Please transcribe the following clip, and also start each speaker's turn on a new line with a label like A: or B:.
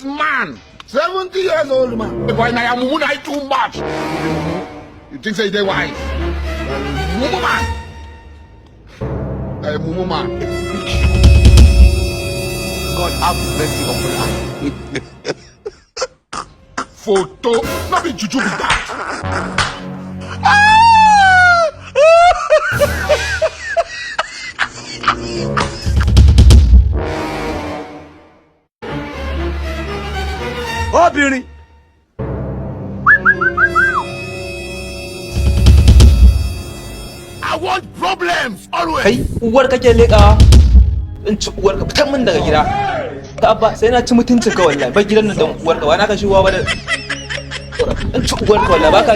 A: man, 70 years old man. Boy, now I'm too much. You think say they wise? Mumu man. Mumu man.
B: God have mercy upon us.
A: Photo, not be juju with that.
B: Obìnrin.
A: I want problems always.
C: Kai uwar kake leƙawa in ci uwar ka fitan min daga gida. Ta ba sai na ci mutuncin ka wallahi ba gidan nan dan uwar ka ba na ka shigowa ba da in ci uwar ka wallahi ba ka